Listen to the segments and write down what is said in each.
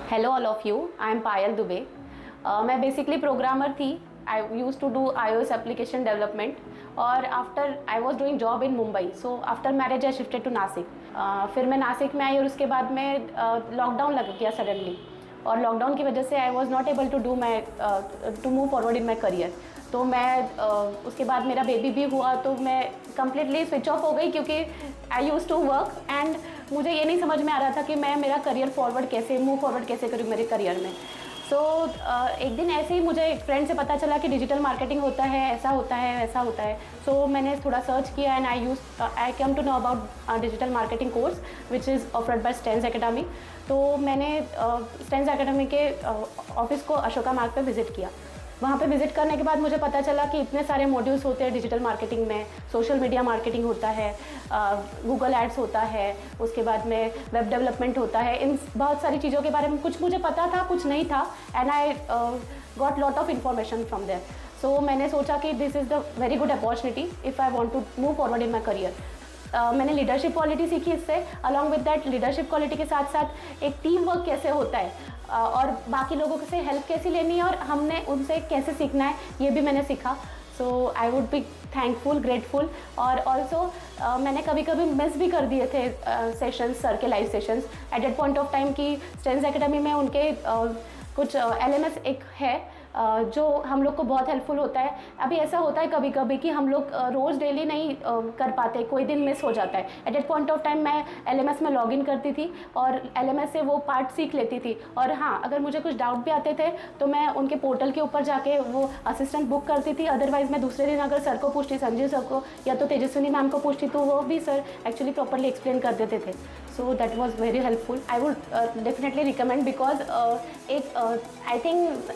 Hello all of you, I am Payal Dubey. मैं basically programmer थी। I used to do iOS application development और after I was doing job in Mumbai. So after marriage I shifted to Nashik. फिर मैं नासिक में आई और उसके बाद में लॉकडाउन लग गया सडनली, और लॉकडाउन की वजह से I was not able to do my to move forward in my career. तो मैं उसके बाद मेरा बेबी भी हुआ तो मैं कम्प्लीटली स्विच ऑफ हो गई, क्योंकि आई यूज़ टू वर्क एंड मुझे ये नहीं समझ में आ रहा था कि मैं मेरा करियर फॉरवर्ड कैसे मूव फॉरवर्ड कैसे करूँ मेरे करियर में। सो एक दिन ऐसे ही मुझे एक फ्रेंड से पता चला कि डिजिटल मार्केटिंग होता है, ऐसा होता है, वैसा होता है। सो मैंने थोड़ा सर्च किया and I came to know about digital marketing course which is offered by Stens academy. तो मैंने स्टेंस एकेडमी के ऑफिस को अशोका मार्ग पे विज़िट किया। वहाँ पे विज़िट करने के बाद मुझे पता चला कि इतने सारे मॉड्यूल्स होते हैं डिजिटल मार्केटिंग में। सोशल मीडिया मार्केटिंग होता है, गूगल एड्स होता है, उसके बाद में वेब डेवलपमेंट होता है। इन बहुत सारी चीज़ों के बारे में कुछ मुझे पता था, कुछ नहीं था, and I got lot of information from there. So मैंने सोचा कि this is the very good opportunity if I want to move forward in my career. मैंने लीडरशिप क्वालिटी सीखी इससे। Along with that leadership quality के साथ साथ एक टीम वर्क कैसे होता है और बाकी लोगों से हेल्प कैसे लेनी है और हमने उनसे कैसे सीखना है, ये भी मैंने सीखा। So I would be thankful, grateful. और ऑल्सो मैंने कभी कभी मिस भी कर दिए थे सेशंस, सर के live sessions at that point of time की स्टेंस एकेडमी में उनके कुछ LMS एक है जो हम लोग को बहुत हेल्पफुल होता है। अभी ऐसा होता है कभी कभी कि हम लोग रोज़ डेली नहीं कर पाते, कोई दिन मिस हो जाता है। Eight that point of time मैं LMS में लॉगिन करती थी और LMS से वो पार्ट सीख लेती थी। और हाँ, अगर मुझे कुछ डाउट भी आते थे तो मैं उनके पोर्टल के ऊपर जाके वो असिस्टेंट बुक करती थी। अदरवाइज़ मैं दूसरे दिन अगर सर को पूछती, संजीव सर को या तो तेजस्विनी मैम को पूछती, तो वो भी सर एक्चुअली प्रॉपरली एक्सप्लेन कर देते थे। So that was very helpful. I would definitely recommend, because एक आई थिंक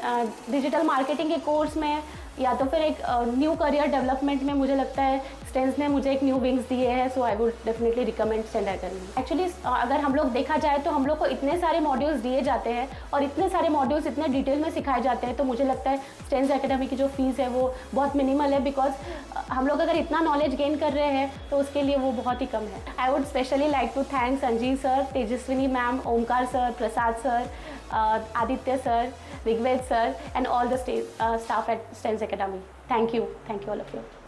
डिजिटल मार्केटिंग के कोर्स में या तो फिर एक न्यू करियर डेवलपमेंट में मुझे लगता है स्टेंस ने मुझे एक न्यू विंग्स दिए हैं। So I would definitely recommend Stance Academy. Actually अगर हम लोग देखा जाए तो हम लोग को इतने सारे मॉड्यूल्स दिए जाते हैं और इतने सारे मॉड्यूल्स इतने डिटेल में सिखाए जाते हैं, तो मुझे लगता है स्टेंस एकेडमी की जो फीस है वो बहुत मिनिमल है। बिकॉज हम लोग अगर इतना नॉलेज गेन कर रहे हैं तो उसके लिए वो बहुत ही कम है। I would specially like to thank Sanjeev sir, Tejaswini ma'am, Omkar sir, Prasad sir, Aditya sir, Rigved sir, and all the staff at STENS Academy. Thank you all of you.